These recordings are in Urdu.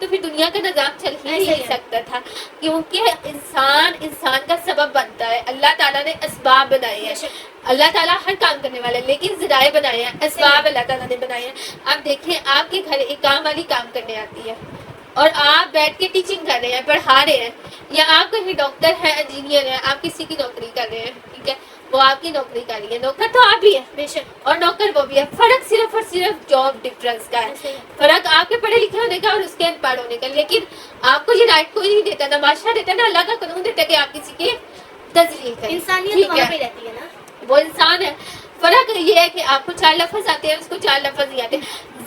تو پھر دنیا کا نظام چل ہی نہیں سکتا تھا, کیونکہ انسان کا سبب بنتا ہے. اللہ تعالیٰ نے اسباب بنائے ہیں, اللہ تعالیٰ ہر کام کرنے والا ہے, لیکن ذرائع بنائے ہیں, اسباب اللہ تعالیٰ نے بنائے ہیں. آپ دیکھیں, آپ کے گھر ایک کام والی کام کرنے آتی ہے اور آپ بیٹھ کے ٹیچنگ کر رہے ہیں, پڑھا رہے ہیں, یا آپ کہیں ڈاکٹر ہے, انجینئر ہے, آپ کسی کی نوکری کر رہے ہیں, ٹھیک ہے, وہ آپ کی نوکری کر رہی ہے, نوکر تو آپ بھی ہے بے شک, اور نوکر وہ بھی ہے. فرق صرف اور صرف جاب ڈفرینس کا ہے, فرق آپ کے پڑھے لکھے ہونے کا اور اس کے ان پڑھ ہونے کا. لیکن آپ کو یہ رائٹ کوئی نہیں دیتا, نہ بادشاہ دیتا نہ اللہ کا قانون دیتا کہ آپ کسی کی تذلیل کریں. انسانیت وہاں پہ رہتی ہے نا, وہ انسان ہے. فرق یہ ہے کہ آپ کو 4 لفظ آتے ہیں, اس کو 4 لفظ نہیں آتے.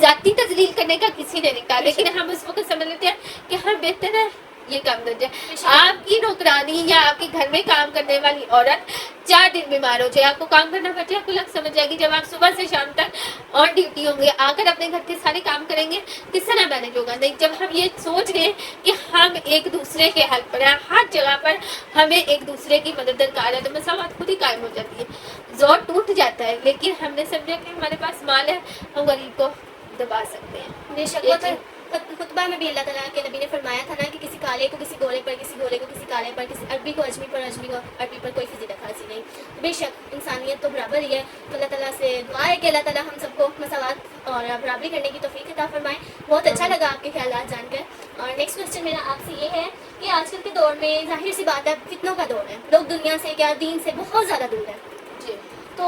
ذاتی تذلیل کرنے کا کسی نے نہیں کہا, لیکن ہم اس وقت سمجھ لیتے ہیں کہ ہم بہتر ہے یہ کام کر جائے. آپ کی نوکرانی یا آپ کے گھر میں کام کرنے والی عورت 4 دن بیمار ہو جائے, آپ کو کام کرنا پڑ جائے, آپ کو لگ سمجھ جائے گی. جب آپ صبح سے شام تک آن ڈیوٹی ہوں گے, آ کر اپنے گھر کے سارے کام کریں گے, کس طرح مینیج ہوگا؟ نہیں. جب ہم یہ سوچ گئے کہ ہم ایک دوسرے کے ہیلپ پر ہیں, ہر جگہ پر ہمیں ایک دوسرے کی مدد درکار ہے, تو مساوات خود ہی قائم ہو جاتی ہے. زور ٹوٹ جاتا ہے, لیکن ہم نے سمجھا کہ ہمارے پاس مال ہے, ہم غریب کو دبا سکتے ہیں. بے شک. خطبہ میں بھی اللہ تعالیٰ کے نبی نے فرمایا تھا نا کہ کسی کالے کو کسی گورے پر, کسی گورے کو کسی کالے پر, کسی عربی کو اجمی پر, اجمی کو عربی پر کوئی فضیلت حاصل نہیں. بے شک انسانیت تو برابر ہی ہے. تو اللہ تعالیٰ سے دعا ہے کہ اللہ تعالیٰ ہم سب کو مساوات اور برابری کرنے کی توفیق عطا فرمائے. بہت اچھا لگا آپ کے خیالات جان کر. اور نیکسٹ کوسچن میرا آپ سے یہ ہے کہ آج کل کے دور میں ظاہر سی بات ہے, فتنوں کا دور ہے, لوگ دنیا سے کیا دین سے بہت زیادہ دور ہیں. جی. تو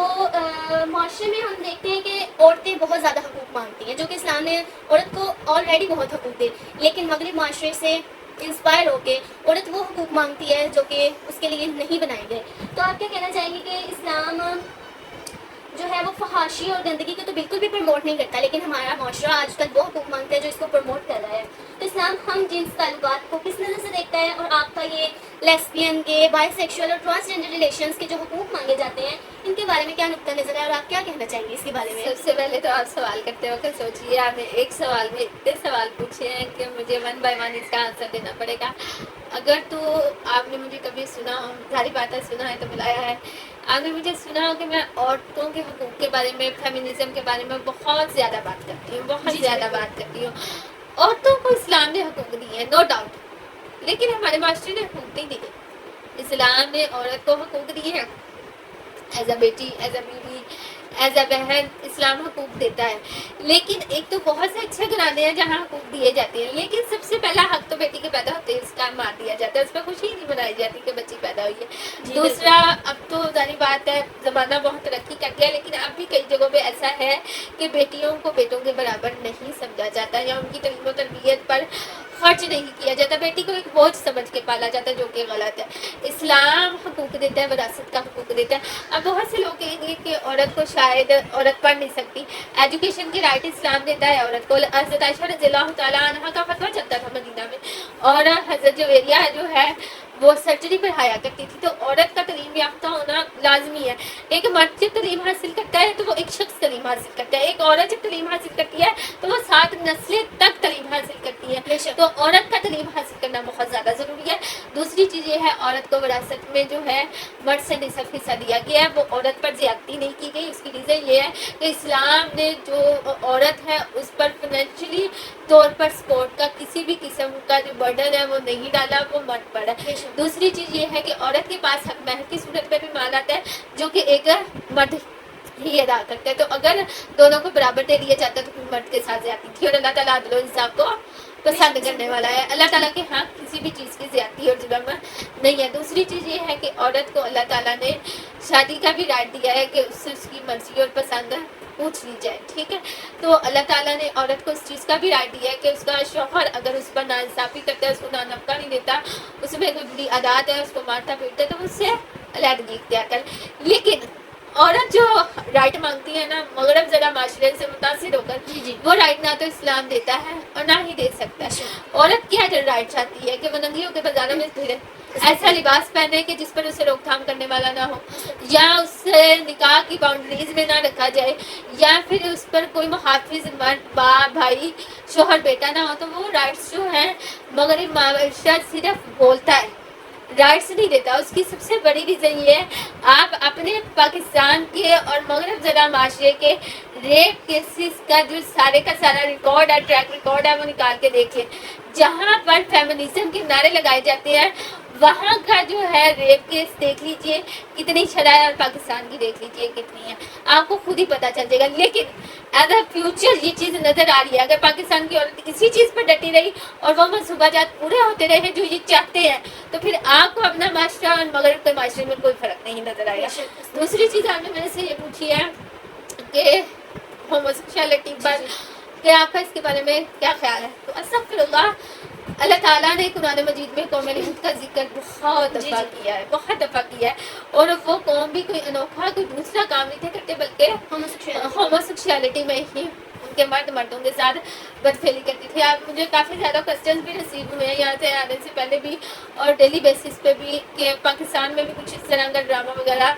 معاشرے میں ہم دیکھتے ہیں کہ عورتیں بہت زیادہ حقوق مانگتی ہیں, جو کہ اسلام نے عورت کو آلریڈی بہت حقوق دے, لیکن مغرب معاشرے سے انسپائر ہو کے عورت وہ حقوق مانگتی ہے جو کہ اس کے لیے نہیں بنائے گئے. تو آپ کیا کہنا چاہیں گے کہ اسلام جو ہے وہ فحاشی اور گندگی کو تو بالکل بھی پروموٹ نہیں کرتا, لیکن ہمارا معاشرہ آج کل وہ حقوق مانگتا ہے جو اس کو پروموٹ کر رہا ہے. تو اسلام ہم جنس تعلقات کو کس نظر سے دیکھتا ہے, اور آپ کا یہ لیسبین, گے, بائی سیکشول اور ٹرانسجینڈر ریلیشنز کے جو حقوق مانگے جاتے ہیں, ان کے بارے میں کیا نقطہ نظر ہے, اور آپ کیا کہنا چاہیں گے اس کے بارے میں؟ سب سے پہلے تو آپ سوال کرتے ہو کہ سوچیے, آپ نے ایک سوال میں اتنے سوال پوچھے ہیں کہ مجھے 1 by 1 اس کا آنسر دینا پڑے گا. اگر تو آپ نے مجھے کبھی سنا ہو, ساری باتیں سنا ہے تو بلایا ہے, آپ نے مجھے سنا ہو کہ میں عورتوں کے حقوق کے بارے میں, فیمنزم کے بارے میں بہت زیادہ بات کرتی ہوں, بہت زیادہ بات کرتی ہوں. عورتوں کو اسلام نے حقوق دیے ہیں, نو ڈاؤٹ, لیکن ہمارے معاشرے نے حقوق نہیں دیے. اسلام نے عورت کو حقوق دیے ہیں, ایز اے بیٹی, ایز اے بیوی, ایز اے بہن, اسلام حقوق دیتا ہے. لیکن ایک تو بہت سے اچھے گھرانے ہیں جہاں حقوق دیے جاتے ہیں, لیکن سب سے پہلا حق تو بیٹی کے پیدا ہوتے ہی اس کا مار دیا جاتا ہے, اس پہ خوشی نہیں منائی جاتی کہ بچی پیدا ہوئی ہے. دوسرا, اب تو ظاہری بات ہے زمانہ بہت ترقی کر گیا, لیکن اب بھی کئی جگہوں پہ ایسا ہے کہ بیٹیوں کو بیٹوں کے برابر نہیں سمجھا جاتا, یا ان کی تعلیم و تربیت پر خرچ نہیں کیا جاتا, بیٹی کو ایک بوجھ سمجھ کے پالا جاتا ہے, جو کہ غلط ہے. اسلام حقوق دیتا ہے, وراثت کا حقوق دیتا ہے. اب بہت سے لوگ کہیں گے کہ عورت کو شاید عورت پڑھ نہیں سکتی, ایجوکیشن کی رائٹ اسلام دیتا ہے عورت کو. حضرت عائشہ رضی اللہ تعالیٰ عنہ کا فتویٰ چلتا تھا مدینہ میں, اور حضرت جویریہ جو ہے وہ سرجری پڑھایا کرتی تھی. تو عورت کا تعلیم یافتہ ہونا لازمی ہے. ایک مرد جب تعلیم حاصل کرتا ہے تو وہ ایک شخص تعلیم حاصل کرتا ہے, ایک عورت جب تعلیم حاصل کرتی ہے تو وہ 7 نسلیں تک تعلیم حاصل کرتی ہے. تو عورت کا تعلیم حاصل کرنا بہت زیادہ ضروری ہے. دوسری چیز یہ ہے, عورت کو وراثت میں جو ہے مرد سے نصف حصہ دیا گیا ہے, وہ عورت پر زیادتی نہیں کی گئی. اس کی ریزن یہ ہے کہ اسلام نے جو عورت ہے اس پر فائنینشلی طور پر سپورٹ کا کسی بھی قسم کا جو برڈن ہے وہ نہیں ڈالا, وہ مرد پر ہے. دوسری چیز یہ ہے کہ عورت کے پاس حق مہر کی صورت میں بھی مال آتا ہے, جو کہ ایک مرد ہی ادا کرتا ہے. تو اگر دونوں کو برابر دے دیا جاتا ہے تو پھر مرد کے ساتھ زیادتی تھی, اور اللہ تعالیٰ عدل و انصاف کو پسند کرنے والا ہے. اللہ تعالیٰ کے ہاں کسی بھی چیز کی زیادتی اور ظلم نہیں ہے. دوسری چیز یہ ہے کہ عورت کو اللہ تعالیٰ نے شادی کا بھی رائٹ دیا ہے کہ اس سے اس کی مرضی اور پسند پوچھ لی جائے, ٹھیک ہے. تو اللہ تعالیٰ نے عورت کو اس چیز کا بھی رائٹ دیا ہے کہ اس کا شوہر اگر اس پر ناانصافی کرتا ہے, اس کو نانفقہ نہیں دیتا, اس میں کوئی بری عادات ہے, اس کو مارتا پیٹتا ہے, تو اس سے علیحدگی اختیار کر. لیکن عورت جو رائٹ مانگتی ہے نا, مغرب ذرا معاشرے سے متاثر ہو کر, وہ رائٹ نہ تو اسلام دیتا ہے اور نہ ہی دے سکتا ہے. عورت کیا رائٹ چاہتی ہے کہ وہ ننگی ہو کے بازاروں میں پھرے, ایسا لباس پہنے کہ جس پر اسے روک تھام کرنے والا نہ ہو, یا اس سے نکاح کی باؤنڈریز میں نہ رکھا جائے, یا پھر اس پر کوئی محافظ مرد, باپ, بھائی, شوہر, بیٹا نہ ہو. تو وہ رائٹس جو ہیں مغرب معاشرہ صرف بولتا ہے, رائٹس نہیں دیتا. اس کی سب سے بڑی ریزن یہ ہے آپ اپنے پاکستان کے اور مغرب زدہ معاشرے کے ریپ کیسز کا جو سارے کا سارا ریکارڈ ہے, ٹریک ریکارڈ ہے, وہ نکال کے دیکھ لیں. جہاں پر فیمنزم کے نعرے لگائے جاتے ہیں وہاں کا جو ہے ریپ کیس دیکھ لیجئے کتنی شرح ہے, اور پاکستان کی دیکھ لیجئے کتنی ہے, آپ کو خود ہی پتہ چل جائے گا. لیکن ایز اے فیوچر یہ چیز نظر آ رہی ہے, اگر پاکستان کی عورت اسی چیز پر ڈٹی رہی اور وہ منصوبہ جات پورے ہوتے رہے جو یہ چاہتے ہیں, تو پھر آپ کو اپنا معاشرہ اور مغرب کے معاشرے میں کوئی فرق نہیں نظر آئے گا. دوسری چیز آپ نے میرے سے یہ پوچھی ہے کہ ہوموسیکشوالٹی پر کہ آپ کا اس کے بارے میں کیا خیال ہے. تو استغفراللہ, اللہ تعالیٰ نے قرآن مجید میں قوم لوط کا ذکر بہت دفعہ کیا ہے, بہت دفعہ کیا ہے, اور وہ قوم بھی کوئی انوکھا کوئی دوسرا کام نہیں تھے کرتے, بلکہ ہوموسیکشوالٹی میں ہی ان کے مردوں کے ساتھ بدفعلی کرتی تھی. آپ مجھے کافی زیادہ کوسچنز بھی ریسیو ہوئے ہیں یہاں سے آنے سے پہلے بھی اور ڈیلی بیسس پہ بھی, کہ پاکستان میں بھی کچھ اس طرح کا ڈرامہ وغیرہ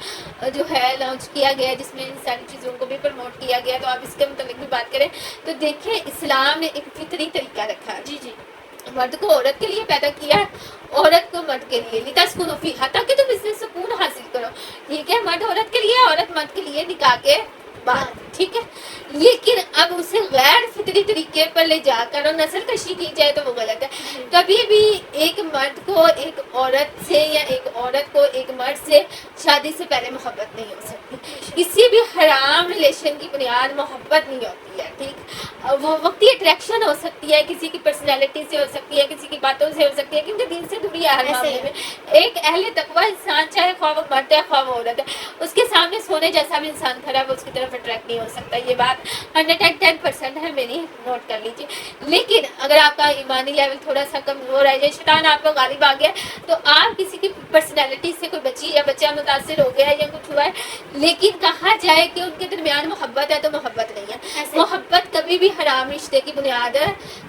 جو ہے لانچ کیا گیا ہے جس میں ان ساری چیزوں کو بھی پروموٹ کیا گیا. تو آپ اس کے متعلق بھی بات کریں تو دیکھیں اسلام نے ایک فطری طریقہ رکھا ہے. جی جی, مرد کو عورت کے لیے پیدا کیا, عورت کو مرد کے لیے, لتسکنوا فیہا, تاکہ تم اس سے سکون حاصل کرو. ٹھیک ہے, مرد عورت کے لیے, عورت مرد کے لیے نکاح کے بعد. ٹھیک ہے, لیکن اب اسے غیر فطری طریقے پر لے جا کر اور نسل کشی کی جائے تو وہ غلط ہے. کبھی بھی ایک مرد کو ایک عورت سے یا ایک عورت کو ایک مرد سے شادی سے پہلے محبت نہیں ہو سکتی. کسی بھی حرام ریلیشن کی بنیاد محبت نہیں ہوتی ہے. ٹھیک, وہ وقتی اٹریکشن ہو سکتی ہے, کسی کی پرسنالٹی سے ہو سکتی ہے, کسی کی باتوں سے ہو سکتی ہے, کیونکہ دین سے دوری ہے ہر معاملے میں. ایک اہل تقویٰ انسان چاہے خواہ وہ مرد ہے خواہ وہ عورت ہے, اس کے سامنے سونے جیسا بھی انسان کھڑا ہے وہ اس کی طرف اٹریکٹ نہیں ہو سکتا. یہ بات 110% ہے, میری نوٹ کر لیجیے. لیکن اگر آپ کا ایمانی لیول تھوڑا سا کمزور ہے یا شیطان آپ کو غالب آ گیا تو آپ کسی کی پرسنالٹی سے کوئی بچی یا بچہ متاثر ہو گیا ہے یا کچھ ہوا ہے, لیکن کہا جائے کہ ان کے درمیان محبت ہے تو محبت نہیں ہے. محبت کبھی بھی حرام رشتے کی بنیاد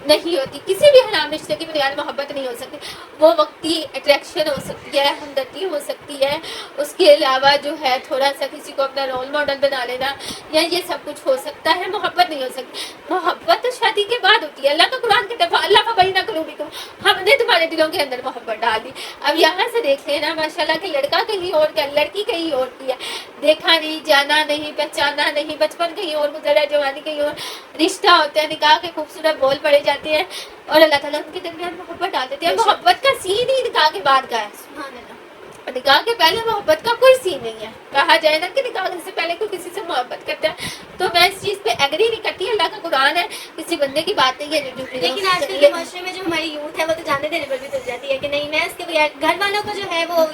نہیں ہوتی, کسی بھی حرام رشتے کی بنیاد محبت نہیں ہو سکتی. وہ وقتی اٹریکشن ہو سکتی ہے, ہمدردی ہو سکتی ہے, اس کے علاوہ جو ہے تھوڑا سا کسی کو اپنا رول ماڈل بنا لینا, یا یہ سب کچھ ہو سکتا ہے. محبت نہیں ہو سکتی. محبت تو شادی کے بعد ہوتی ہے. اللہ کا قرآن کی طرف اللہ فبینہ قلوبکم, ہم نے تمہارے دلوں کے اندر محبت ڈال دی. اب یہاں سے دیکھ لینا ماشاءاللہ کہ لڑکا کہیں اور کا, لڑکی کہیں اور کی ہے, دیکھا نہیں, جانا نہیں, پہچانا نہیں, بچپن کہیں اور گزرا, جوانی کہیں اور, رشتہ ہوتا ہے, نکاح کے خوبصورت بول پڑے جاتے ہیں اور اللہ تعالیٰ ان کے درمیان محبت ڈال دیتے ہیں. محبت کا سین ہی نکاح کے بعد کا ہے. سبحان اللہ. نکاح کے پہلے محبت کا کوئی سین نہیں ہے. کہا جائے نا کہ نکاح سے پہلے کوئی کسی سے محبت کرتا ہے تو میں اس چیز پہ ایگری نہیں کرتی. اللہ کا قرآن ہے, کسی بندے کی بات نہیں ہے. لیکن آج کل کے معاشرے میں جو ہماری یوتھ ہے وہ تو جاننے دینے پر بھی تل جاتی ہے کہ نہیں, میں اس کے بغیر گھر والوں کو جو ہے وہ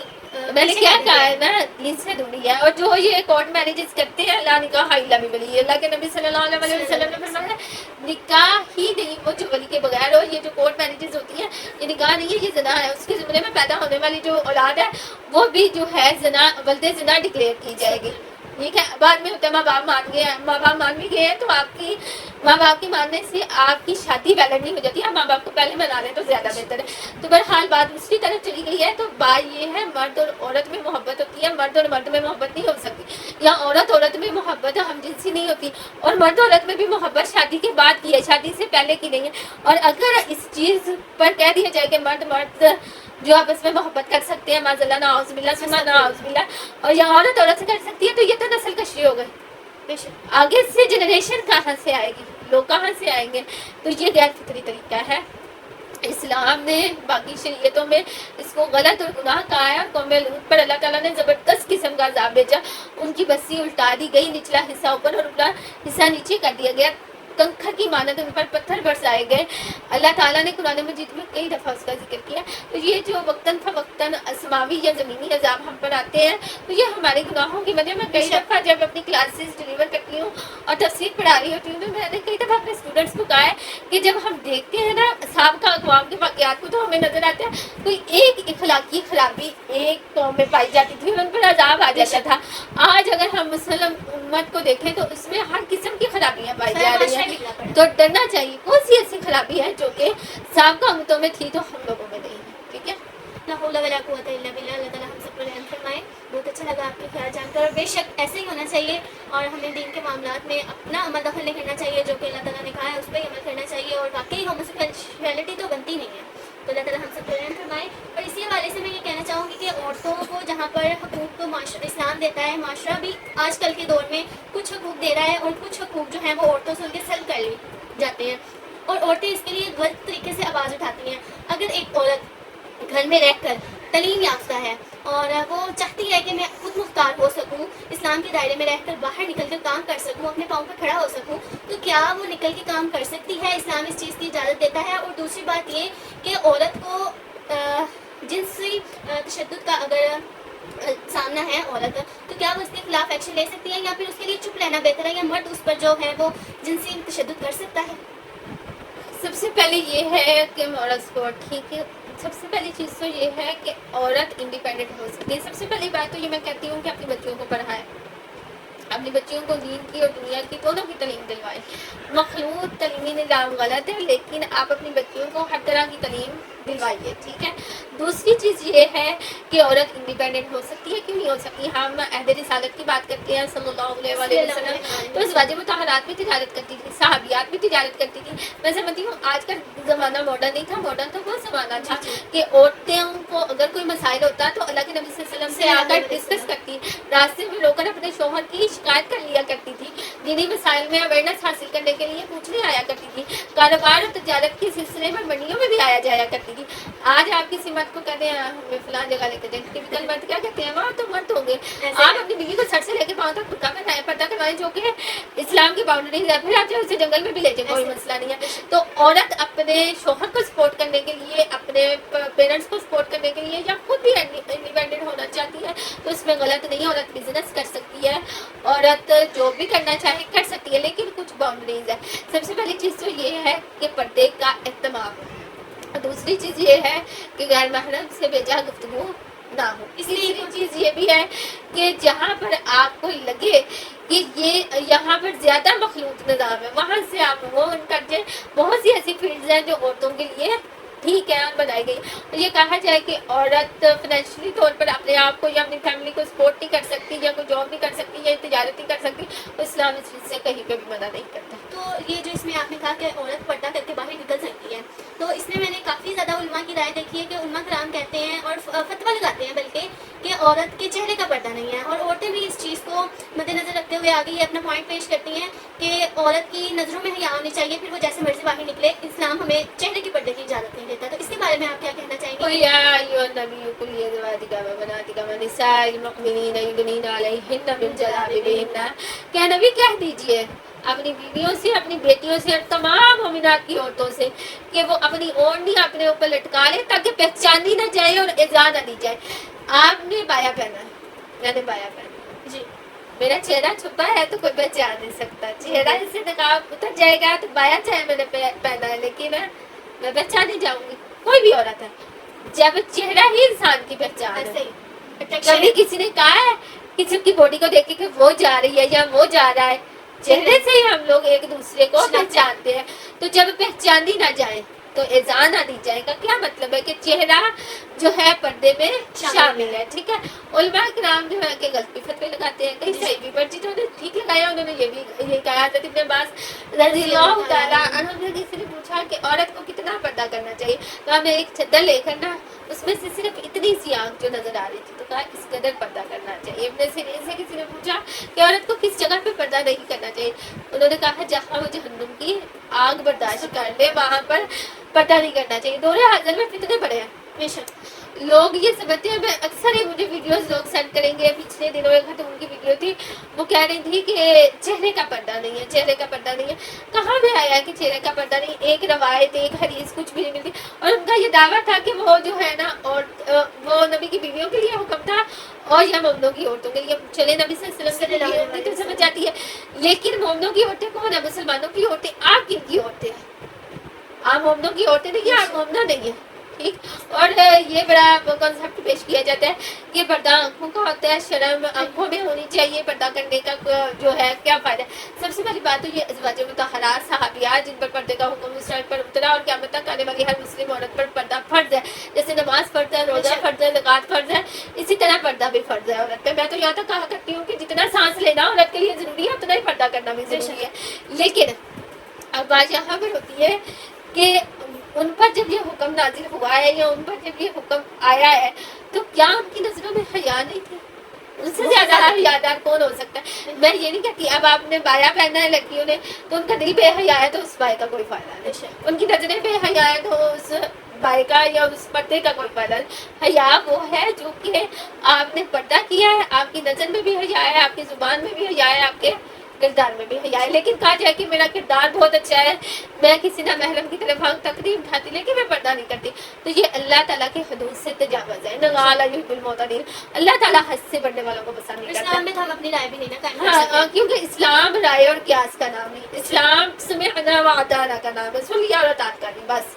میں نے کیا کہا ہے نا, دین سے دوری ہے. اور جو یہ کورٹ میرجز کرتے ہیں اللہ نکاح الا بولی, اللہ کے نبی صلی اللہ علیہ وسلم نے فرمایا نکاح ہی نہیں وہ جو ولی کے بغیر ہو. یہ جو کورٹ میرجز ہوتی ہیں یہ نکاح نہیں ہے, یہ زنا ہے. اس کے زمرے میں پیدا ہونے والی جو اولاد ہے وہ بھی جو ہے زنا, ولد زنا ڈکلیئر کی جائے گی. ٹھیک ہے, بعد میں ہوتا ہے ماں باپ مان گئے ہیں, ماں باپ مان بھی گئے ہیں تو آپ کی ماں باپ کی ماننے سے آپ کی شادی ویلڈ نہیں ہو جاتی. آپ ماں باپ کو پہلے منا لیں تو زیادہ بہتر ہے. تو بہرحال بات دوسری طرف چلی گئی ہے. تو بات یہ ہے مرد اور عورت میں محبت ہوتی ہے, مرد اور مرد میں محبت نہیں ہو سکتی, یا عورت عورت میں محبت ہم جنسی نہیں ہوتی, اور مرد عورت میں بھی محبت شادی کے بعد کی ہے, شادی سے پہلے کی نہیں ہے. اور اگر اس چیز پر کہہ دیا جائے کہ مرد مرد جو آپس میں محبت کر سکتے ہیں, معذاللہ نعوذ باللہ ثم نعوذ باللہ, اور یا عورت عورت سے کر سکتی ہے تو یہ تو نسل کشی ہو گئی. آگے سے جنریشن کہاں سے آئے گی, لوگ کہاں سے آئیں گے. تو یہ غیر فطری طریقہ ہے. اسلام نے باقی شریعتوں میں اس کو غلط اور گناہ کہا ہے. قوم لوط پر اللہ تعالیٰ نے زبردست قسم کا عذاب بھیجا. ان کی بستی الٹا دی گئی, نچلا حصہ اوپر اور اوپر حصہ نیچے کر دیا گیا, کنکر کی مانند ان پر پتھر برسائے گئے. اللہ تعالیٰ نے قرآن مجید میں کئی دفعہ اس کا ذکر کیا. تو یہ جو وقتاً فوقتاً آسماوی یا زمینی عذاب ہم پر آتے ہیں تو یہ ہمارے گناہوں کی وجہ. میں کئی دفعہ جب اپنی کلاسز ڈلیور کرتی ہوں اور تفسیر پڑھا رہی ہوتی ہوں تو میں نے کئی دفعہ اپنے اسٹوڈنٹس کو کہا ہے کہ جب ہم دیکھتے ہیں نا سابقہ اقوام کے واقعات کو تو ہمیں نظر آتا ہے کوئی ایک اخلاقی خرابی ایک قوم میں پائی جاتی تھی, ان پر عذاب آ جاتا تھا. آج اگر ہم مسلم امت کو دیکھیں تو اس میں ہر قسم کی خرابیاں پائی جا رہی ہیں. تو ڈرنا چاہیے. کون سی ایسی خرابی ہے جو کہ سابقہ امتوں میں تھی تو ہم لوگوں میں نہیں ہے. ٹھیک ہے, لا حول ولا قوت الا باللہ. اللہ تعالیٰ ہم سب کو رحم فرمائے. بہت اچھا لگا آپ کے خیال جان کر, اور بے شک ایسے ہی ہونا چاہیے, اور ہمیں دین کے معاملات میں اپنا عمل دخل نہیں کرنا چاہیے. جو کہ اللہ تعالیٰ نے کہا ہے اس پہ ہی عمل کرنا چاہیے, اور واقعی ہوموسیکشوالٹی تو بنتی نہیں ہے. تو اللہ تعالیٰ ہم سب کو رحم فرمائے. اور اسی حوالے سے میں یہ کہنا چاہوں چاہوں گی کہ عورتوں کو جہاں پر حقوق کو اسلام دیتا ہے، معاشرہ بھی آج کل کے دور میں کچھ حقوق دے رہا ہے اور کچھ حقوق جو ہیں وہ عورتوں سے ان کے سلب کر لی جاتے ہیں، اور عورتیں اس کے لیے غلط طریقے سے آواز اٹھاتی ہیں. اگر ایک عورت گھر میں رہ کر تعلیم یافتہ ہے اور وہ چاہتی ہے کہ میں خود مختار ہو سکوں، اسلام کے دائرے میں رہ کر باہر نکل کر کام کر سکوں، اپنے پاؤں پہ کھڑا ہو سکوں، تو کیا وہ نکل کے کام کر سکتی ہے؟ اسلام اس چیز کی اجازت دیتا ہے. اور دوسری بات یہ کہ عورت کو جنسی تشدد کا اگر سامنا ہے عورت، تو کیا وہ اس کے خلاف ایکشن لے سکتی ہے، یا پھر اس کے لیے چپ رہنا بہتر ہے، یا مرد اس پر جو ہے وہ جنسی تشدد کر سکتا ہے؟ سب سے پہلے یہ ہے کہ مورل سپورٹ، ٹھیک ہے، سب سے پہلی چیز تو یہ ہے کہ عورت انڈیپینڈنٹ ہو سکتی ہے. سب سے پہلی بات تو یہ میں کہتی ہوں کہ اپنی بچیوں کو پڑھائیں، اپنی بچیوں کو دین کی اور دنیا کی دونوں کی تعلیم دلوائیں. مخلوط تعلیمی نظام غلط ہے، لیکن آپ اپنی بچیوں کو ہر طرح کی تعلیم دلوائیے، ٹھیک ہے. دوسری چیز یہ ہے کہ عورت انڈیپینڈنٹ ہو سکتی ہے، کیوں نہیں ہو سکتی؟ ہم عہد رسالت کی بات کرتے ہیں صلی اللہ علیہ وسلم، تو ازواج مطہرات بھی تجارت کرتی تھی، صحابیات بھی تجارت کرتی تھی. میں سمجھتی ہوں آج کا زمانہ ماڈرن نہیں تھا، ماڈرن تو وہ زمانہ تھا کہ عورتوں کو اگر کوئی مسائل ہوتا تو اللہ کے نبی صلی اللہ علیہ وسلم سے آ کر ڈسکس کرتی، راستے میں رو کر اپنے شوہر کی شکایت کر لیا کرتی تھی، دینی مسائل میں اویئرنیس حاصل کرنے کے لیے پوچھنے آیا کرتی تھی، کاروبار اور تجارت کے سلسلے میں منڈیوں میں بھی آیا جایا کرتی تھی. آج آپ کسی مرد کو کہتے ہیں ہمیں فلاں جگہ لے کے جائیں، ٹپیکل مرد کیا کہتے ہیں؟ وہاں تو مرد ہوں گے. آپ اپنی بیوی کو سر سے لے کے پاؤں تک پردہ کرائیں، پردہ کروائیں، جو کہ اسلام کی باؤنڈریز ہے، پھر آپ جو اسے جنگل میں بھی لے جائیں، کوئی مسئلہ نہیں ہے. تو عورت اپنے شوہر کو سپورٹ کرنے کے لیے، اپنے پیرنٹس کو سپورٹ کرنے کے لیے، یا خود بھی انڈیپینڈنٹ ہونا چاہتی ہے تو اس میں غلط نہیں. عورت بزنس کر سکتی ہے، عورت جو بھی کرنا چاہے کر سکتی ہے، لیکن کچھ باؤنڈریز ہے. سب سے پہلی چیز تو یہ ہے کہ پردے کا اہتمام. دوسری چیز یہ ہے کہ غیر محرم سے بےجا گفتگو نہ ہو. تیسری چیز یہ بھی ہے کہ جہاں پر آپ کو لگے کہ یہ یہاں پر زیادہ مخلوط نظام ہے، وہاں سے آپ وہ ان کر جائیں. بہت سی ایسی فیلڈز ہیں جو عورتوں کے لیے ٹھیک ہے اور بنائی گئی. یہ کہا جائے کہ عورت فائنینشلی طور پر اپنے آپ کو یا اپنی فیملی کو سپورٹ نہیں کر سکتی، یا کوئی جاب نہیں کر سکتی، یا تجارت نہیں کر سکتی، تو اسلام اس چیز سے کہیں پہ بھی منع نہیں کرتا. تو یہ جو اس میں آپ نے کہا کہ عورت پردہ کر کے باہر نکل سکتی ہے، تو اس میں نے کافی زیادہ علماء کی رائے دیکھی ہے کہ علماء کرام کہتے ہیں اور فتویٰ لگاتے ہیں بلکہ کہ عورت کے چہرے کا پردہ نہیں ہے. اور عورتیں بھی اس چیز کو مد نظر رکھتے ہوئے آگے یہ اپنا پوائنٹ پیش کرتی ہیں کہ عورت کی نظروں میں حیا ہونی چاہیے، پھر وہ جیسے مرضی باہر نکلے، اسلام ہمیں چہرے کے پردے کی اجازت نہیں دیتا. تو اس کے بارے میں آپ کیا کہنا چاہیں گے؟ یا ایھا النبی قل لازواجک و بناتک و نساء المؤمنین یدنین علیہن من جلابیبہن، کہ نبی کہہ دیجئے اپنی بیویوں سے، اپنی بیٹیوں سے اور تمام مومنات کی عورتوں سے کہ وہ اپنی اوڑھنی اپنے اوپر لٹکا لیں تاکہ پہچانی نہ جائے اور ایذا نہ دی جائے. آپ نے بایا پہنا ہے، میں نے بایا پہنا جی، میرا چہرہ چھپا ہے تو کوئی پہچان نہیں سکتا. چہرہ سے نقاب اتر جائے گا تو بایا چاہے میں نے پہنا ہے، لیکن میں پہچان نہیں جاؤں گی. کوئی بھی عورت ہے، جب چہرہ ہی انسان کی پہچان ایسے ہے. ہی کبھی کسی نے کہا ہے کسی کی باڈی کو دیکھ کے کہ وہ جا رہی ہے یا وہ جا رہا ہے؟ چہرے سے ہی ہم لوگ ایک دوسرے کو پہچانتے ہیں. تو جب پہچانی نہ جائے تو ایذا نہ دی جائے گا. کیا مطلب ہے کہ چہرہ جو ہے پردے میں شامل ہے، ٹھیک ہے. علماء کرام جو ہے کہ غلطی فتوے لگاتے ہیں، کہیں صحیح بھی، پر جنہوں نے ٹھیک لگایا انہوں نے یہ کہا. حضرت ابن عباس رضی اللہ تعالیٰ عنہ نے کسی نے پوچھا کہ عورت کو کتنا پردہ کرنا چاہیے، تو ہمیں ایک چادر لے کر نا اس میں سے صرف اتنی سی آنکھ جو نظر آ رہی تھی، تو کہا اس قدر پردہ کرنا چاہیے. ابن سیرین سے کسی نے پوچھا کہ عورت کو کس جگہ پہ پردہ نہیں کرنا چاہیے، انہوں نے کہا جہاں وہ جہنم کی آگ برداشت کر لے وہاں پر پردہ نہیں کرنا چاہیے. دور حاضر میں فتنے بڑے ہیں، بے شک. لوگ یہ سمجھتے ہیں. میں اکثر ہی مجھے ویڈیوز لوگ سینڈ کریں گے. پچھلے دنوں ایک خاتون کی ویڈیو تھی، وہ کہہ رہی تھی کہ چہرے کا پردہ نہیں ہے، چہرے کا پردہ نہیں ہے. کہاں میں آیا کہ چہرے کا پردہ نہیں؟ ایک روایت، ایک حدیث کچھ بھی نہیں ملتی. اور ان کا یہ دعویٰ تھا کہ وہ جو ہے نا، اور وہ نبی کی بیویوں کے لیے حکم تھا اور یا مومنوں کی عورتوں کے لیے. چلے نبی صلی اللہ علیہ وسلم کے لیے عورتیں تو سمجھ جاتی ہے، لیکن مومنوں کی عورتیں کون ہیں؟ مسلمانوں کی عورتیں. آپ کن کی عورتیں ہیں؟ آپ مومنوں کی عورتیں نہیں ہیں، آپ مومنہ نہیں ہیں، ٹھیک. اور یہ بڑا کنسیپٹ پیش کیا جاتا ہے کہ پردہ آنکھوں کا ہوتا ہے، شرم آنکھوں میں ہونی چاہیے. پردہ کرنے کا جو ہے کیا فائدہ ہے؟ سب سے پہلی بات تو یہ ازواج مطہرات صحابیات جن پر پردے کا حکم اس پر اترا اور قیامت تک آنے والی ہر مسلم عورت پر پردہ فرض ہے. جیسے نماز فرض ہے، روزہ فرض ہے، زکوٰۃ فرض ہے، اسی طرح پردہ بھی فرض ہے عورت پہ. میں تو یہاں تک کہا کرتی ہوں کہ جتنا سانس لینا عورت کے لیے ضروری ہے اتنا ہی پردہ کرنا بھی ضروری ہے. لیکن اب بات یہاں پر ہوتی ہے کہ ان پر جب یہ حکم نازل ہوا ہے یا ان پر جب یہ حکم آیا ہے تو کیا ان کی نظروں میں حیا نہیں تھی؟ ان سے زیادہ حیادار کون ہو سکتا ہے؟ میں یہ نہیں کہتی اب آپ نے بایا پہنا ہے لڑکیوں نے تو ان کا دل بے حیا ہے تو اس بائے کا کوئی فائدہ نہیں، ان کی نظریں بے حیا ہے تو اس بھائی کا یا اس پردے کا کوئی فائدہ نہیں۔ حیا وہ ہے جو کہ آپ نے پردہ کیا ہے، آپ کی نظر میں بھی حیا ہے، آپ کی زبان میں بھی حیا ہے، آپ کے کردار میں بھی حیا ہے۔ لیکن کہا جائے کہ میرا کردار بہت اچھا ہے، میں کسی نہ محرم کی طرف آنکھ تک نہیں اٹھاتی لیکن میں پردہ نہیں کرتی، تو یہ اللہ تعالیٰ کی حدود سے تجاوز ہے۔ اللہ تعالیٰ حد سے بڑھنے والوں کو پسند نہیں کرتا۔ اسلام میں تو ہم اپنی رائے بھی نہیں نا قائم کر ہاں سکتے۔ کیونکہ اسلام رائے اور قیاس کا نام نہیں، اسلام سمعنا وأطعنا کا نام ہے، سنیا اور اطاعت کا نہیں، بس۔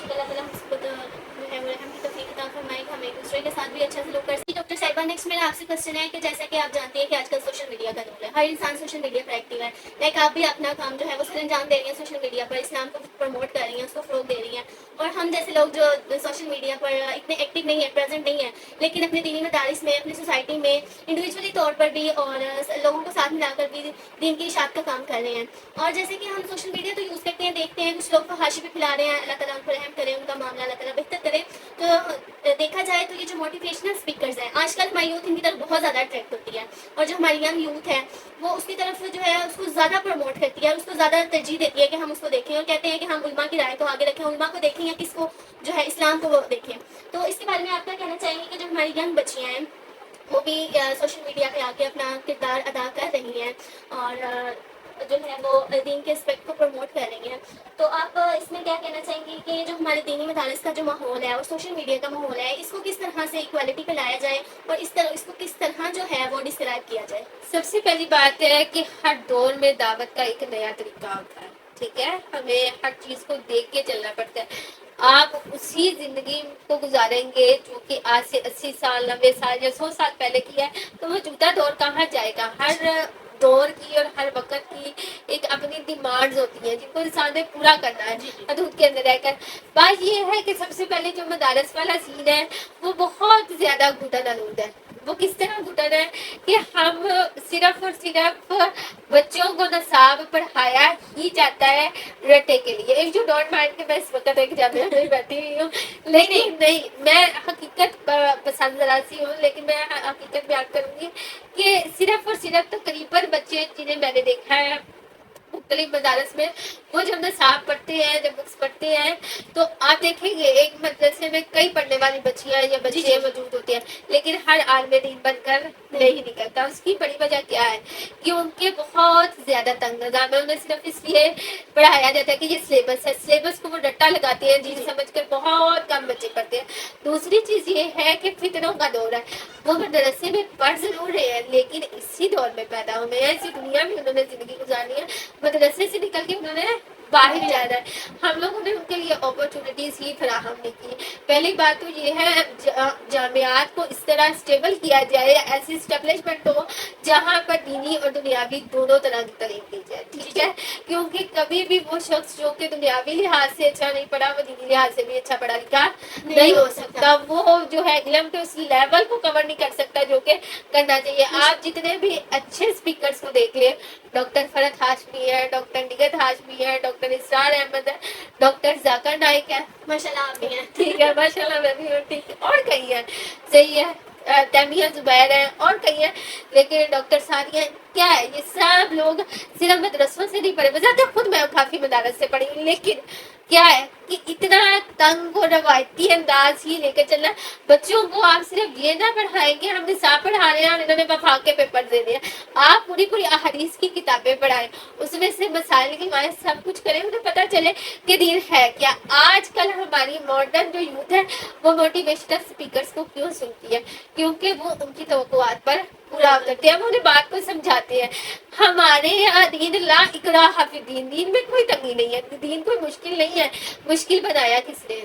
اللہ تعالیٰ ہم سب کو تو جو ہے وہ رحم کی توفیق عطا فرمائے کہ ہم ایک دوسرے کے ساتھ بھی اچھا سلوک کر سکیں۔ ڈاکٹر صاحبہ نیکسٹ میرا آپ سے کوشچن ہے کہ جیسا کہ آپ جانتی ہیں کہ آج کل سوشل میڈیا کا دور ہے، ہر انسان سوشل میڈیا پر ایکٹیو ہے، لائک آپ بھی اپنا کام جو ہے وہ سر انجام دے رہی ہیں سوشل میڈیا پر، اسلام کو پروموٹ کر رہی ہیں، اس کو فروغ دے رہی ہیں، اور ہم جیسے لوگ جو سوشل میڈیا پر اتنے ایکٹیو نہیں ہیں، پریزنٹ نہیں ہیں، لیکن اپنے دینی مدارس میں، اپنی سوسائٹی میں انڈیویجولی طور پر بھی اور لوگوں کو ساتھ ملا کر بھی دین کی اشاعت کا کام کر رہے ہیں۔ اور جیسے کہ ہم سوشل میڈیا تو یوز کرتے ہیں، دیکھتے ہیں کچھ لوگ فحاشی بھی پھیلا رہے ہیں، اللہ تعالیٰ ان کو رحم کرے، ان کا معاملہ اللہ تعالیٰ بہتر کرے۔ تو دیکھا جائے تو یہ جو موٹیویشنل اسپیکرز ہیں آج کل ہماری یوتھ ان کی طرف بہت زیادہ اٹریکٹ ہوتی ہے، اور جو ہماری ینگ یوتھ ہے وہ اس کی طرف جو ہے اس کو زیادہ پروموٹ کرتی ہے، اس کو زیادہ ترجیح دیتی ہے کہ ہم اس کو دیکھیں، اور کہتے ہیں کہ ہم علماء کی رائے کو آگے رکھیں، علماء کو دیکھیں یا کس کو جو ہے اسلام کو وہ دیکھیں۔ تو اس کے بارے میں آپ کیا کہنا چاہیں گے کہ جو ہماری ینگ بچیاں ہیں وہ بھی سوشل میڈیا پہ آ کے اپنا کردار ادا کر رہی ہیں اور جو ہے وہ دین کے اسپیکٹ کو پروموٹ کر رہی ہیں، تو آپ اس میں کیا کہنا چاہیں گی کہ جو ہمارے دینی مدارس کا جو ماحول ہے اور سوشل میڈیا کا ماحول ہے اس کو کس طرح سے ایکوالٹی پہ لایا جائے اور اس کو کس طرح جو ہے وہ ڈسکرائب کیا جائے؟ سب سے پہلی بات ہے کہ ہر دور میں دعوت کا ایک نیا طریقہ ہوتا ہے، ٹھیک ہے، ہمیں ہر چیز کو دیکھ کے چلنا پڑتا ہے۔ آپ اسی زندگی کو گزاریں گے جو کہ آج سے 80 سال 90 سال یا 100 سال پہلے کی ہے تو موجودہ دور کہاں جائے گا؟ ہر دور کی اور ہر وقت کی ایک اپنی ڈیمانڈز ہوتی ہیں جن کو انسان نے پورا کرنا ہے حدود کے اندر رہ کر۔ بات یہ ہے کہ سب سے پہلے جو مدارس والا سین ہے وہ بہت زیادہ گھٹن آلود ہے۔ وہ کس طرح گھٹن ہے کہ ہم صرف اور صرف بچوں کو نصاب پڑھایا ہی جاتا ہے رٹے کے لیے۔ ایک جو ڈونٹ مائنڈ کہ میں اس وقت ایک جامعہ میں بیٹھی ہوئی ہوں، لیکن نہیں، میں حقیقت پسند ذرا سی ہوں لیکن میں حقیقت بیان کروں گی کہ صرف اور صرف تقریباً بچے جنہیں میں نے دیکھا ہے مختلف مدارس میں، وہ جب نصاب پڑھتے ہیں، جب بکس پڑھتے ہیں تو آپ دیکھیں گے ایک مدرسے میں کئی پڑھنے والی بچیاں یا بچے موجود ہوتے ہیں لیکن ہر عالم دین بن کر نہیں نکلتا۔ اس کی بڑی وجہ کیا ہے کہ ان کے بہت زیادہ تنگ نظام ہے، انہیں صرف اس لیے پڑھایا جاتا ہے کہ یہ سلیبس ہے، سلیبس کو وہ رٹا لگاتے ہیں جن سمجھ کر بہت کم بچے پڑھتے ہیں۔ دوسری چیز یہ ہے کہ فتنوں کا دور ہے، وہ مدرسے میں پڑھ ضرور رہے ہیں لیکن اسی دور میں پیدا ہوئے ہیں، اسی دنیا میں انہوں نے زندگی گزارنی ہے، مدرسے سے نکل کے انہوں نے باہر جانا ہے۔ ہم لوگوں نے ان کے لیے اپرچونٹیز ہی فراہم نہیں کی۔ پہلی بات تو یہ ہے جامعات کو اس طرح اسٹیبل کیا جائے، ایسی اسٹیبلشمنٹ ہو جہاں پر دینی اور دنیاوی دونوں طرح کی تعلیم دی جائے، ٹھیک ہے، کیونکہ کبھی بھی وہ شخص جو کہ دنیاوی لحاظ سے اچھا نہیں پڑھا وہ دینی لحاظ سے بھی اچھا پڑھا لکھا نہیں ہو سکتا، وہ جو ہے علم کے اس لیول کو کور نہیں کر سکتا جو کہ کرنا چاہیے۔ آپ جتنے بھی اچھے اسپیکرز کو دیکھ لیں، ڈاکٹر فرحت ہاشمی ہے، ڈاکٹر نگہت ہاشمی ہے، ڈاکٹر اسرار احمد ہے، ڈاکٹر ذاکر نائک ہے، ماشاءاللہ آپ بھی ہیں، ٹھیک ہے، ماشاء اللہ میں بھی ہوں، ٹھیک ہے، اور کئی ہیں، صحیح ہے، تیمیہ زبیر ہیں اور کئی ہیں، لیکن ڈاکٹر ثانیہ کیا ہے، یہ سب لوگ صرف مدرسوں سے نہیں پڑھے، وجہ خود میں کافی مدارس سے پڑھی ہوں، لیکن کیا ہے کہ اتنا تنگ اور روایتی انداز ہی لے کے چلنا، بچوں کو آپ صرف یہ نہ پڑھائیں گے ہم نصاب پڑھا رہے ہیں اور انہوں نے وفاق کے پیپر دے دیا، آپ پوری پوری احادیث کی کتابیں پڑھائیں، اس میں سے مسائل کی معنی سب کچھ کریں، انہیں پتہ چلے کہ دین ہے کیا۔ آج کل ہماری ماڈرن جو یوتھ ہے وہ موٹیویشنل اسپیکرز کو کیوں سنتی ہے؟ کیونکہ وہ ان کی توقعات پر پورا اترتے ہیں، وہ انہیں بات کو سمجھاتے ہیں۔ ہمارے یہاں دین لا اکراہ فی الدین، دین میں کوئی تنگی نہیں ہے، دین کوئی مشکل نہیں ہے، مشکل بنایا کس نے؟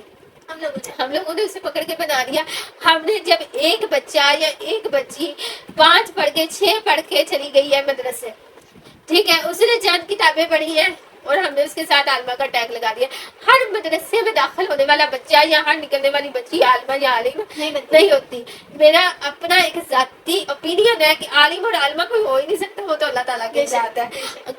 ہم لوگوں نے اسے پکڑ کے بنا دیا۔ ہم نے جب ایک بچہ یا ایک بچی 5 پڑھ کے 6 پڑھ کے چلی گئی ہے مدرسے، ٹھیک ہے، اس نے چند کتابیں پڑھی ہیں اور ہم نے اس کے ساتھ عالمہ کا ٹیگ لگا دیا۔ ہر مدرسے میں داخل ہونے والا بچہ یا ہر نکلنے والی بچی عالمہ یا عالم نہیں ہوتی۔ میرا اپنا ایک ذاتی اوپینین ہے کہ عالم اور عالمہ کوئی ہو ہی نہیں سکتا، وہ تو اللہ تعالیٰ کے ذات ہے،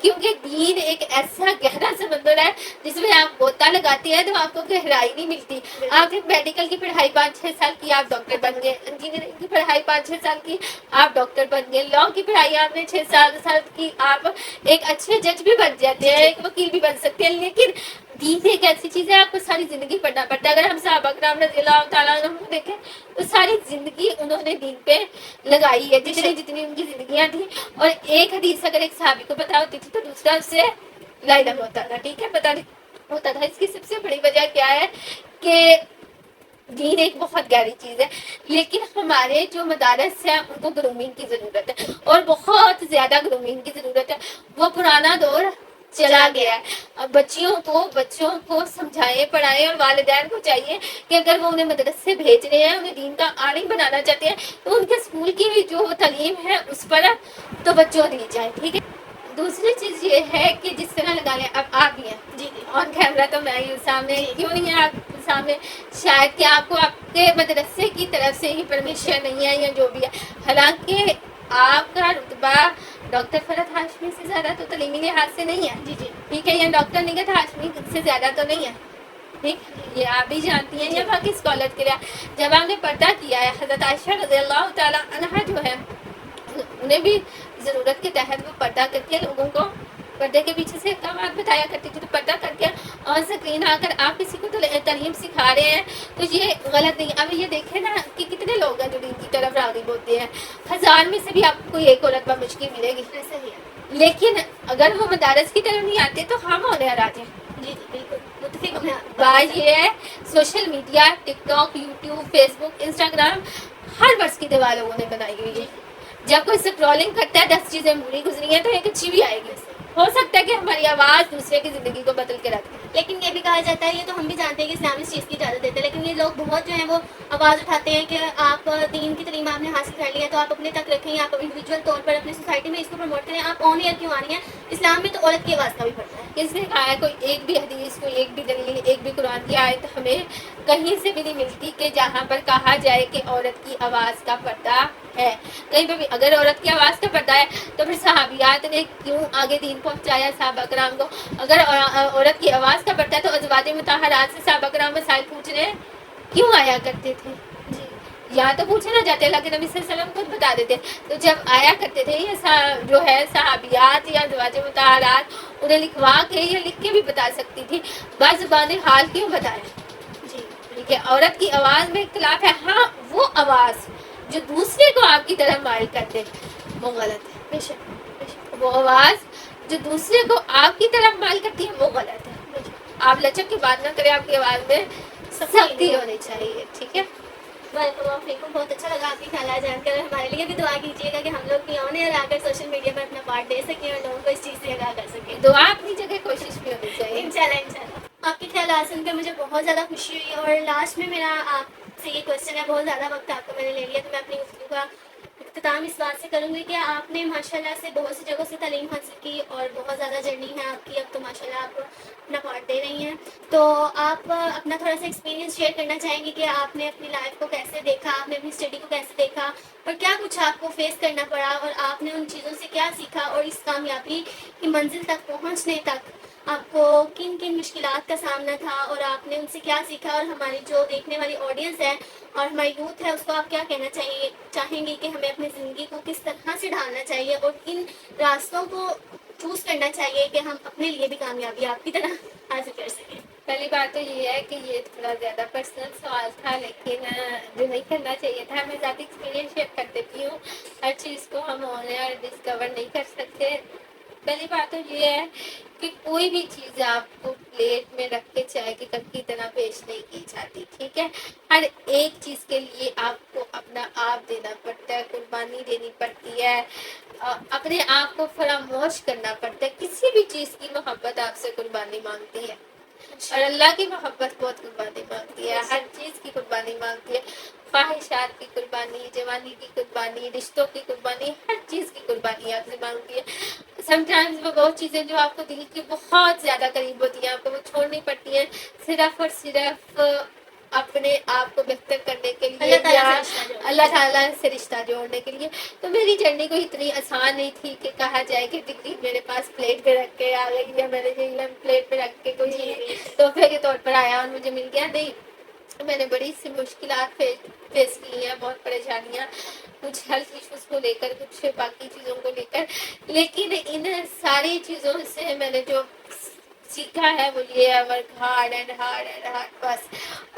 کیونکہ دین ایک ایسا گہرا سمندر سمندر ہے جس میں آپ غوطہ لگاتے ہیں تو آپ کو گہرائی نہیں ملتی. آپ نے میڈیکل کی پڑھائی 5-6 سال کی آپ ڈاکٹر بن گئے, انجینئرنگ کی پڑھائی 5-6 سال کی آپ ڈاکٹر بن گئے, لا کی پڑھائی آپ نے 6 سال کی آپ ایک اچھے جج بھی بن جاتے ہیں, ایک وکیل بھی بن سکتے ہیں. لیکن دین ایک ایسی چیز ہے آپ کو ساری زندگی پڑھنا پڑتا ہے. اگر ہم صحابہ کرام رضی اللہ تعالیٰ عنہ کو دیکھیں تو ساری زندگی انہوں نے دین پہ لگائی ہے, جتنی ان کی زندگیاں تھیں. اور ایک حدیث اگر ایک صحابی کو پتا ہوتی تھی تو دوسرا اس سے لا علم ہوتا تھا, ٹھیک ہے, پتا نہیں ہوتا تھا. اس کی سب سے بڑی وجہ کیا ہے کہ دین ایک بہت گہری چیز ہے, لیکن ہمارے جو مدارس ہیں ان کو گرومنگ کی ضرورت ہے, اور بہت زیادہ گرومنگ کی ضرورت ہے. وہ پرانا دور چلا گیا ہے. اب بچوں کو سمجھائیں پڑھائیں, اور والدین کو چاہیے کہ اگر وہ انہیں مدرسے بھیج رہے ہیں, انہیں دین کا عالم بنانا چاہتے ہیں, تو ان کے اسکول کی جو تعلیم ہے اس پر توجہ دی جائے, ٹھیک ہے. دوسری چیز یہ ہے کہ جس طرح لگا لیں اب آپ بھی ہیں جی آن کیمرہ تو میں ہی سامنے, کیوں نہیں ہے آپ سامنے, شاید کہ آپ کو آپ کے مدرسے کی طرف سے ہی پرمیشن نہیں ہے یا جو بھی ہے. حالانکہ آپ کا رتبہ ڈاکٹر فرحت ہاشمی سے زیادہ تو تعلیمی لحاظ سے نہیں ہے, جی جی ٹھیک ہے, یا ڈاکٹر نگہت ہاشمی سے زیادہ تو نہیں ہے, ٹھیک, یہ آپ بھی جانتی ہیں. یا باقی اسکالر کے لیے جب آپ نے پردہ کیا ہے, حضرت عائشہ رضی اللہ تعالیٰ عنہا جو ہے انہیں بھی ضرورت کے تحت وہ پردہ کر کے لوگوں کو پردے کے پیچھے سے احکامات بتایا کرتی تھی. تو پردہ کر کے اور سکرین آ کر آپ کسی کو تعلیم سکھا رہے ہیں تو یہ غلط نہیں. اب یہ دیکھیں نا کہ کتنے لوگ ہیں جو دین کی طرف راغب ہوتے ہیں, 1000 میں سے بھی آپ کو ایک عورت بمشکل ملے گی, ایسا ہی ہے. لیکن اگر وہ مدارس کی طرف نہیں آتے تو ہم ہونے آتے ہیں. جی جی بالکل متفق میں بات یہ ہے سوشل میڈیا, ٹک ٹاک, یوٹیوب, فیس بک, انسٹاگرام, ہر بس کی دیوار لوگوں نے بنائی ہوئی ہے. جب کوئی اسکرولنگ کرتا ہے 10 چیزیں بری گزری ہیں تو ایک اچھی بھی آئے گی. ہو سکتا ہے کہ ہماری آواز دوسرے کی زندگی کو بدل کے رکھ دے. لیکن یہ بھی کہا جاتا ہے, یہ تو ہم بھی جانتے ہیں کہ اسلام اس چیز کی اجازت دیتے ہیں, لیکن یہ لوگ بہت جو ہیں وہ آواز اٹھاتے ہیں کہ آپ دین کی تعلیم آپ نے حاصل کر لی ہے تو آپ اپنے تک رکھیں, آپ انڈیویجول طور پر اپنی سوسائٹی میں اس کو پروموٹ کریں. آپ آن ایئر کیوں آ رہی ہیں؟ اسلام میں تو عورت کی آواز کا بھی پڑتا ہے. اس نے کہا ہے کوئی ایک بھی حدیث, کوئی ایک بھی دلیل, ایک بھی قرآن کی آیت ہمیں کہیں سے بھی نہیں ملتی کہ جہاں پر کہا جائے کہ عورت کی آواز کا پردہ ہے. کہیں پہ بھی اگر عورت کی آواز کا پردہ ہے تو پھر صحابیات نے کیوں آگے دین پہنچایا صحابہ کرام کو؟ اگر عورت کی آواز کا پردہ ہے تو ازواج مطہرات سے صحابہ کرام مسائل پوچھنے کیوں آیا کرتے تھے؟ جی یہاں تو پوچھنا جاتے اللہ کے نبی صلی اللہ علیہ وسلم خود بتا دیتے. تو جب آیا کرتے تھے یہ جو ہے صحابیات یا ازواج مطہرات, انہیں لکھوا کے یا لکھ کے بھی بتا سکتی تھی, بزبان حال کیوں بتایا؟ جی ٹھیک ہے, عورت کی آواز میں اختلاف ہے. ہاں وہ آواز جو دوسرے کو آپ کی طرف مائل کرتے وہ غلط ہے. بے شک بے شک. وہ آواز جو دوسرے کو آپ کی طرف مائل کرتی ہے وہ غلط ہے. آپ لچک کی بات نہ کریں, آپ کی آواز میں سختی ہونی چاہیے, ٹھیک ہے. ویلکم علیکم, بہت اچھا لگا آپ کی خیالات جان کر. ہمارے لیے بھی دعا کیجیے گا کہ ہم لوگ بھی آن ایئر آ کر سوشل میڈیا پر اپنا پارٹ دے سکیں اور لوگوں کو اس چیز سے آگاہ کر سکیں. دعا اپنی جگہ, کوشش بھی ہونی چاہیے. انشاءاللہ انشاءاللہ. آپ کے خیالات سن کر مجھے بہت زیادہ خوشی ہوئی, اور لاسٹ میں میرا آپ سے یہ کوشچن ہے, بہت زیادہ وقت آپ کو میں نے لے لیا, تو میں اپنی گفتگو کا اختتام اس بات سے کروں گی کہ آپ نے ماشاءاللہ سے بہت سی جگہوں سے تعلیم حاصل کی اور بہت زیادہ جرنی ہے آپ کی. اب تو ماشاءاللہ آپ اپنا پارٹ دے رہی ہیں, تو آپ اپنا تھوڑا سا ایکسپیرینس شیئر کرنا چاہیں گی کہ آپ نے اپنی لائف کو کیسے دیکھا, آپ نے اپنی اسٹڈی کو کیسے دیکھا, اور کیا کچھ آپ کو فیس کرنا پڑا, اور آپ نے ان چیزوں سے کیا سیکھا, اور اس کامیابی کی منزل تک پہنچنے تک آپ کو کن کن مشکلات کا سامنا تھا, اور آپ نے ان سے کیا سیکھا, اور ہماری جو دیکھنے والی آڈینس ہے اور ہماری یوتھ ہے اس کو آپ کیا کہنا چاہیں گی کہ ہمیں اپنی زندگی کو کس طرح سے ڈھالنا چاہیے اور کن راستوں کو چوز کرنا چاہیے کہ ہم اپنے لیے بھی کامیابی آپ کی طرح حاصل کر سکیں. پہلی بات تو یہ ہے کہ یہ تھوڑا زیادہ پرسنل سوال تھا, لیکن جو نہیں کرنا چاہیے تھا. میں ذاتی ایکسپیرینس شیئر کر دیتی ہوں, ہر چیز کو ہم آن ایئر ڈسکور نہیں کر سکتے. پہلی بات تو یہ ہے کہ کوئی بھی چیز آپ کو پلیٹ میں رکھ کے چائے کی کپ کی طرح پیش نہیں کی جاتی, ٹھیک ہے. ہر ایک چیز کے لیے آپ کو اپنا آپ دینا پڑتا ہے, قربانی دینی پڑتی ہے, اپنے آپ کو فراموش کرنا پڑتا ہے. کسی بھی چیز کی محبت آپ سے قربانی مانگتی ہے, اور اللہ کی محبت بہت قربانی مانگتی ہے, ہر چیز کی قربانی مانگتی ہے. خواہشات کی قربانی, جوانی کی قربانی, رشتوں کی قربانی, ہر چیز کی قربانی آپ سے مانگتی ہے. سم ٹائمز وہ بہت چیزیں جو آپ کو دل کی بہت زیادہ قریب ہوتی ہیں, آپ کو وہ چھوڑنی پڑتی ہیں صرف اور صرف اپنے آپ کو بہتر کرنے کے لیے اللہ تعالیٰ یا سے رشتہ جوڑنا۔ اللہ تعالیٰ سے رشتہ جوڑنے کے لیے۔ تو میری جرنی کوئی اتنی آسان نہیں تھی کہ کہا جائے کہ ڈگری میرے پاس پلیٹ پہ رکھ کے آ گئی یا میں نے علم پلیٹ پہ رکھ کے کوئی جی۔ تحفے کے طور پر آیا اور مجھے مل گیا، نہیں، میں نے بڑی سی مشکلات فیس کی ہیں، بہت پریشانیاں، کچھ ہیلتھ ایشوز کو لے کر، کچھ باقی چیزوں کو لے کر، لیکن ان ساری چیزوں سے میں نے جو سیکھا ہے وہ یہ ہے، work hard and hard and hard, بس۔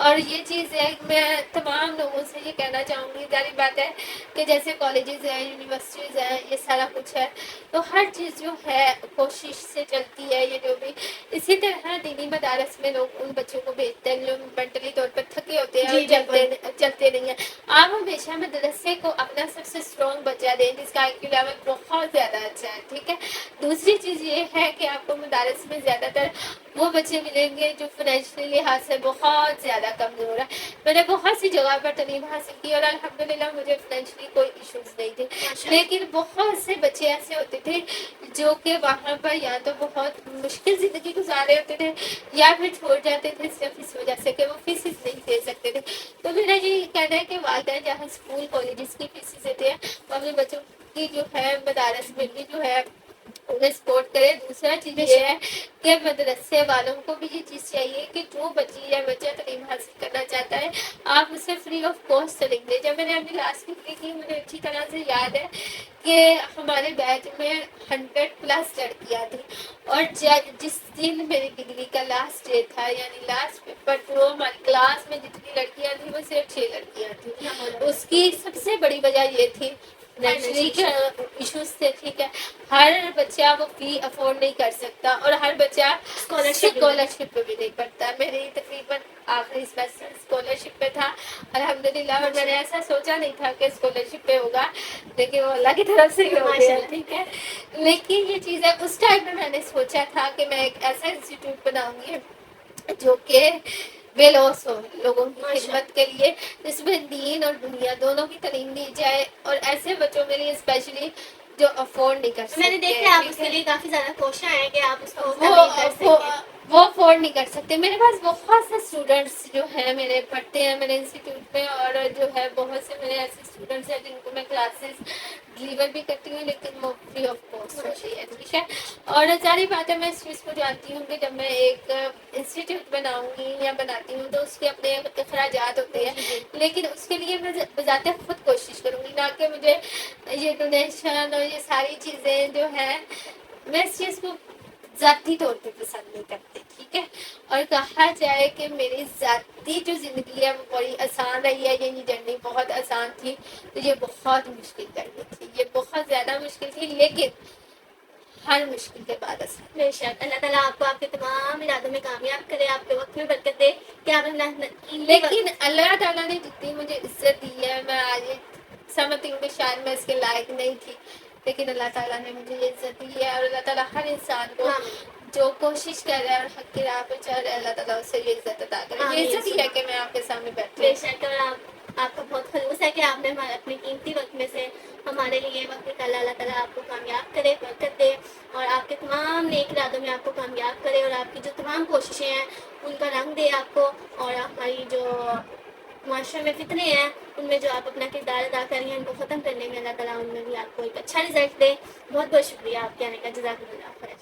اور یہ چیز ہے کہ میں تمام لوگوں سے یہ کہنا چاہوں گی، ظاہر بات ہے کہ جیسے کالجز ہیں، یونیورسٹیز ہیں، یہ سارا کچھ ہے، تو ہر چیز جو ہے کوشش سے چلتی ہے، یہ جو بھی اسی طرح دینی مدارس میں لوگ ان بچوں کو بھیجتے ہیں جو مینٹلی طور پر تھکے ہوتے ہیں جی، اور چلتے نہیں ہیں۔ آپ ہمیشہ مدرسے کو اپنا سب سے اسٹرانگ بچہ دیں جس کا آئی کیو لیول بہت زیادہ اچھا ہے، ٹھیک ہے۔ دوسری چیز یہ ہے کہ آپ کو مدارس میں زیادہ تر وہ بچے ملیں گے جو فائنینشلی لحاظ سے بہت زیادہ کمزور ہے۔ میں نے بہت سی جگہ پر تعلیم حاصل کی اور الحمدللہ مجھے فائنینشلی کوئی ایشوز نہیں تھے، لیکن بہت سے بچے ایسے ہوتے تھے جو کہ وہاں پر یا تو بہت مشکل زندگی گزار رہے ہوتے تھے یا پھر چھوڑ جاتے تھے صرف اس وجہ سے کہ وہ فیسز نہیں دے سکتے تھے۔ تو میرا یہ کہنا ہے کہ والدین جہاں اسکول کالجز کی فیسز دیتے ہیں وہ اپنے بچوں کی جو ہے مدارس میں بھی جو ہے انہیں سپورٹ کرے۔ دوسرا چیز یہ ہے کہ مدرسے والوں کو بھی یہ چیز چاہیے کہ جو بچی یا بچہ تعلیم حاصل کرنا چاہتا ہے آپ اسے فری آف کاسٹ تعلیم دیں۔ جب میں نے اپنی لاسٹ ڈگری کی مجھے اچھی طرح سے یاد ہے کہ ہمارے بیچ میں 100+ لڑکیاں تھیں، اور جس دن میری ڈگری کا لاسٹ ڈے تھا یعنی لاسٹ پیپر تھا، وہ ہماری کلاس میں جتنی لڑکیاں تھیں وہ صرف 6 لڑکیاں تھیں۔ اس کی سب سے بڑی وجہ یہ تھی فائنینشلی ایشوز تھے، ٹھیک ہے۔ ہر بچہ وہ فی افورڈ نہیں کر سکتا اور ہر بچہ اسکالرشپ پہ بھی نہیں پڑھتا۔ میری تقریباً آخری سیمسٹر اسکالرشپ پہ تھا الحمدللہ، اور میں نے ایسا سوچا نہیں تھا کہ اسکالرشپ پہ ہوگا، لیکن وہ اللہ کی طرف سے ہی ہو گیا، ٹھیک ہے۔ لیکن یہ چیز ہے اس ٹائم میں نے سوچا تھا کہ میں ایک ایسا انسٹیٹیوٹ بناؤں گی جو کہ بے لوس ہو لوگوں کی خدمت کے لیے، جس میں دین اور دنیا دونوں کی تعلیم دی جائے، اور ایسے بچوں کے لیے اسپیشلی جو افورڈ نہیں کر سکتے۔ میں نے دیکھا آپ اس کے لیے کافی زیادہ کوشاں ہیں کہ آپ اس کو کر سکیں۔ وہ افورڈ نہیں کر سکتے۔ میرے پاس بہت سے اسٹوڈنٹس جو ہیں میرے پڑھتے ہیں میرے انسٹیٹیوٹ میں، اور جو ہے بہت سے میرے ایسے اسٹوڈنٹس ہیں جن کو میں کلاسز ڈلیور بھی کرتی ہوں، لیکن وہ فری آف کاسٹ ہوتی ہے، ٹھیک ہے۔ اور ساری باتیں میں اس چیز کو جانتی ہوں کہ جب میں ایک انسٹیٹیوٹ بناؤں گی یا بناتی ہوں تو اس کے اپنے اخراجات ہوتے ہیں، لیکن اس کے لیے میں بذات خود کوشش کروں گی، نہ کہ مجھے یہ ڈونیشن اور یہ ساری چیزیں جو ہیں میں اس چیز کو ذاتی طور پہ پسند نہیں کرتی، ٹھیک ہے۔ اور کہا جائے کہ میری ذاتی جو زندگی ہے وہ بڑی آسان رہی ہے، یہ جرنی بہت آسان تھی، تو یہ بہت مشکل جرنی تھی، یہ بہت زیادہ مشکل تھی، لیکن ہر مشکل کے بعد آسان۔ بے شک اللہ تعالیٰ آپ کو آپ کے تمام ارادوں میں کامیاب کرے، آپ کے وقت میں برکت دے کہ آپ لیکن اللہ تعالیٰ نے جتنی مجھے عزت دی ہے، میں آج سمجھتی ہوں کہ شاید میں اس کے لائق نہیں تھی، لیکن اللہ تعالیٰ نے مجھے یہ عزت دی ہے، اور اللہ تعالیٰ ہر انسان کو جو کوشش کر رہا ہے اور حق کی راہ پہ چل رہا ہے اللہ تعالیٰ اسے یہ عزت عطا کرے۔ یہ عزت ہی ہے کہ میں آپ کے سامنے بیٹھی بے ہوں۔ شک، اور آپ کا بہت خلوص ہے کہ آپ نے اپنے قیمتی وقت میں سے ہمارے لیے وقت نکالا۔ اللہ تعالیٰ آپ کو کامیاب کرے، برکت دے، اور آپ کے تمام نیک ارادوں میں آپ کو کامیاب کرے، اور آپ کی جو تمام کوششیں ہیں ان کا رنگ دے آپ کو، اور ہماری جو معاشرے میں فتنے ہیں ان میں جو آپ اپنا کردار ادا کر رہی ہیں ان کو ختم کرنے میں اللہ تعالیٰ ان میں بھی آپ کو ایک اچھا رزلٹ دے۔ بہت بہت شکریہ آپ کے آنے کا، جزاک اللہ خیر۔